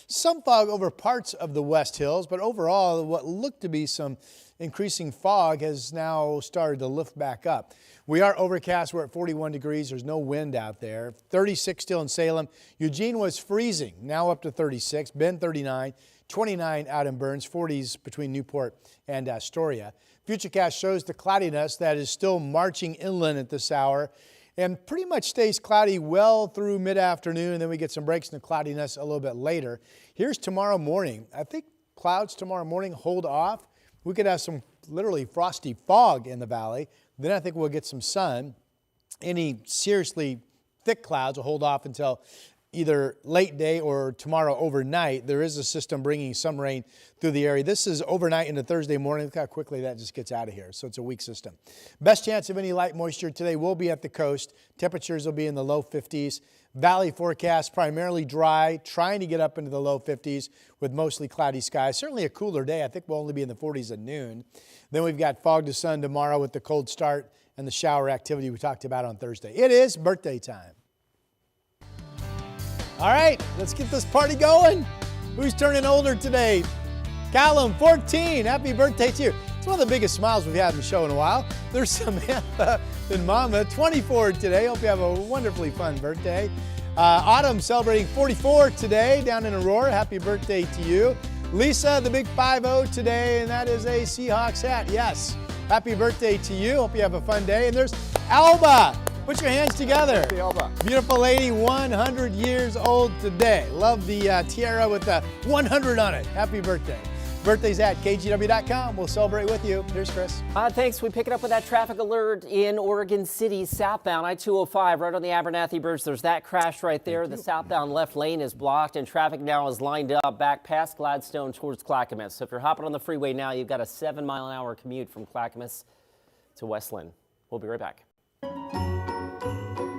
some fog over parts of the West Hills, but overall what looked to be some increasing fog has now started to lift back up. We are overcast. We're at 41 degrees. There's no wind out there. 36 still in Salem. Eugene was freezing, now up to 36. Bend 39, 29 out in Burns, 40s between Newport and Astoria. Futurecast shows the cloudiness that is still marching inland at this hour and pretty much stays cloudy well through mid-afternoon, and then we get some breaks in the cloudiness a little bit later. Here's tomorrow morning. I think clouds tomorrow morning hold off. We could have some literally frosty fog in the valley. Then I think we'll get some sun. Any seriously thick clouds will hold off until either late day or tomorrow overnight. There is a system bringing some rain through the area. This is overnight into Thursday morning. Look how quickly that just gets out of here. So it's a weak system. Best chance of any light moisture today will be at the coast. Temperatures will be in the low 50s. Valley forecast primarily dry, trying to get up into the low 50s with mostly cloudy skies. Certainly a cooler day. I think we'll only be in the 40s at noon. Then we've got fog to sun tomorrow with the cold start and the shower activity we talked about on Thursday. It is birthday time. All right, let's get this party going. Who's turning older today? Callum, 14. Happy birthday to you. It's one of the biggest smiles we've had in the show in a while. There's Samantha and Mama, 24 today. Hope you have a wonderfully fun birthday. Autumn celebrating 44 today down in Aurora. Happy birthday to you. Lisa, the big 5-0 today, and that is a Seahawks hat. Yes, happy birthday to you. Hope you have a fun day. And there's Alba. Put your hands together. Beautiful lady, 100 years old today. Love the tiara with the 100 on it. Happy birthday. Birthdays at KGW.com. We'll celebrate with you. Here's Chris. Thanks. We pick it up with that traffic alert in Oregon City, southbound I-205, right on the Abernathy Bridge. There's that crash right there. The southbound left lane is blocked, and traffic now is lined up back past Gladstone towards Clackamas. So if you're hopping on the freeway now, you've got a 7-mile-an-hour commute from Clackamas to Westland. We'll be right back.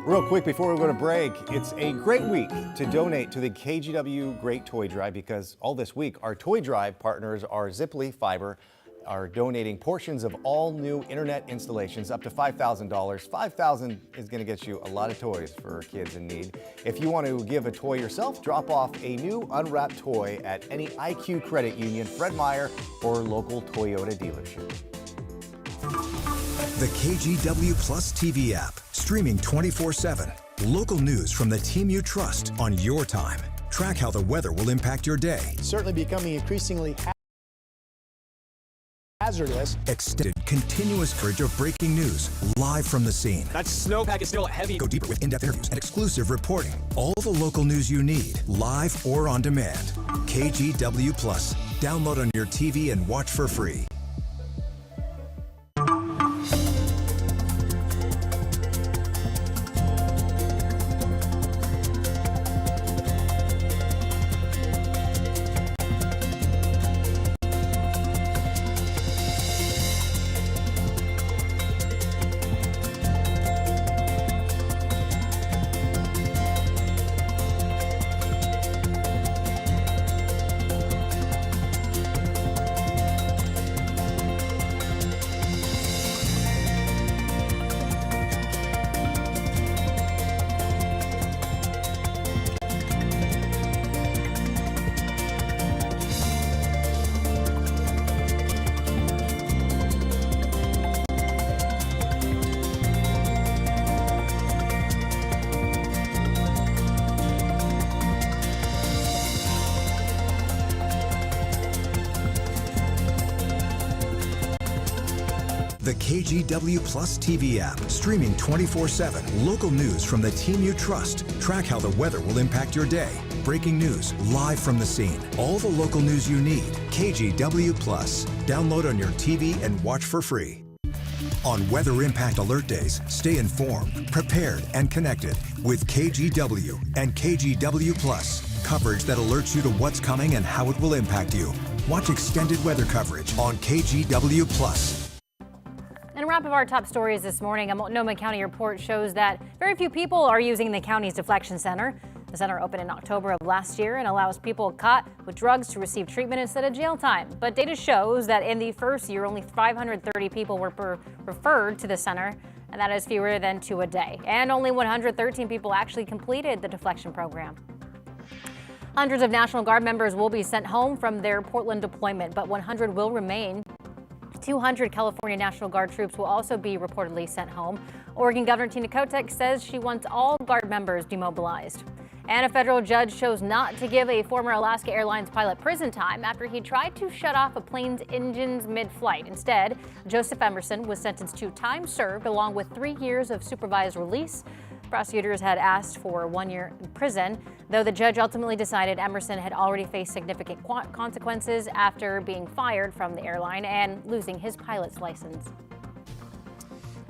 Real quick before we go to break, it's a great week to donate to the KGW Great Toy Drive because all this week our toy drive partners are Ziply Fiber are donating portions of all new internet installations up to $5,000. $5,000 is going to get you a lot of toys for kids in need. If you want to give a toy yourself, drop off a new unwrapped toy at any IQ Credit Union, Fred Meyer, or local Toyota dealership. The KGW Plus TV app, streaming 24/7. Local news from the team you trust on your time. Track how the weather will impact your day. Certainly becoming increasingly hazardous. Extended continuous coverage of breaking news live from the scene. That snowpack is still heavy. Go deeper with in-depth interviews and exclusive reporting. All the local news you need, live or on demand. KGW Plus. Download on your TV and watch for free. The KGW Plus TV app, streaming 24/7. Local news from the team you trust. Track how the weather will impact your day. Breaking news live from the scene. All the local news you need. KGW Plus. Download on your TV and watch for free. On Weather Impact Alert Days, stay informed, prepared, and connected with KGW and KGW Plus. Coverage that alerts you to what's coming and how it will impact you. Watch extended weather coverage on KGW Plus. And a wrap of our top stories this morning, a Multnomah County report shows that very few people are using the county's Deflection Center. The center opened in October of last year and allows people caught with drugs to receive treatment instead of jail time. But data shows that in the first year, only 530 people were referred to the center. and that is fewer than 2 a day. And only 113 people actually completed the Deflection program. Hundreds of National Guard members will be sent home from their Portland deployment, but 100 will remain. 200 California National Guard troops will also be reportedly sent home. Oregon Governor Tina Kotek says she wants all Guard members demobilized. And a federal judge chose not to give a former Alaska Airlines pilot prison time after he tried to shut off a plane's engines mid-flight. Instead, Joseph Emerson was sentenced to time served along with 3 years of supervised release. Prosecutors had asked for 1 year in prison, though the judge ultimately decided Emerson had already faced significant consequences after being fired from the airline and losing his pilot's license.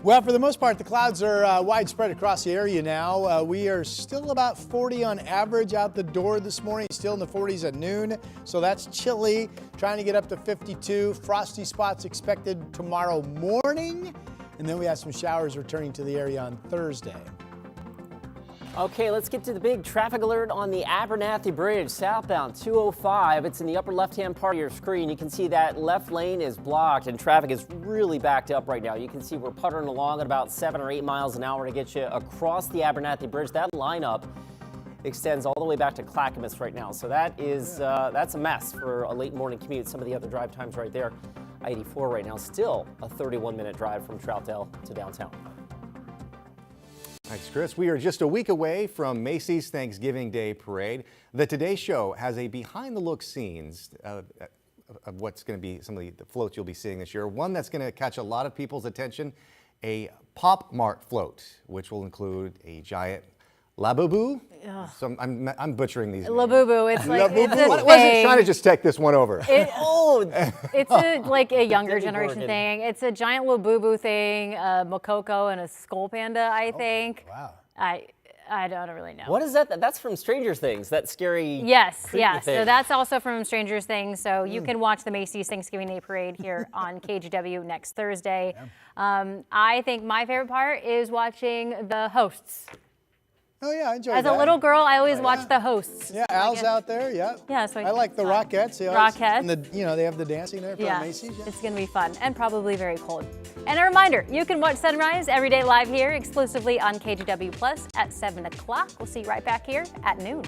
Well, for the most part, the clouds are widespread across the area now. We are still about 40 on average out the door this morning, still in the 40s at noon. So that's chilly, trying to get up to 52. Frosty spots expected tomorrow morning. And then we have some showers returning to the area on Thursday. Okay, let's get to the big traffic alert on the Abernathy Bridge, southbound 205. It's in the upper left-hand part of your screen. You can see that left lane is blocked and traffic is really backed up right now. You can see we're puttering along at about 7 or 8 miles an hour to get you across the Abernathy Bridge. That lineup extends all the way back to Clackamas right now. So that is that's a mess for a late morning commute. Some of the other drive times right there. I-84 right now, still a 31-minute drive from Troutdale to downtown. Thanks, Chris. We are just a week away from Macy's Thanksgiving Day Parade. The Today Show has a behind-the-look scenes of what's going to be some of the floats you'll be seeing this year. One that's going to catch a lot of people's attention, a Pop Mart float, which will include a giant Labubu. So I'm butchering these. Labubu. It's like it's a I wasn't trying to just take this one over. It's like a younger generation thing. It's a giant Labubu thing, a Makoko and a skull panda, I think. Wow. I don't really know. What is that? That's from Stranger Things, that scary Yes. thing. So that's also from Stranger Things. So you can watch the Macy's Thanksgiving Day Parade here on KGW next Thursday. I think my favorite part is watching the hosts. Oh, yeah, I enjoy that. As a little girl, I always watched the hosts. Yeah, Al's out there, yeah. Yeah, so I like the Rockettes. Rockettes. And they have the dancing there for Macy's. Yeah. It's going to be fun and probably very cold. And a reminder, you can watch Sunrise every day live here exclusively on KGW Plus at 7 o'clock. We'll see you right back here at noon.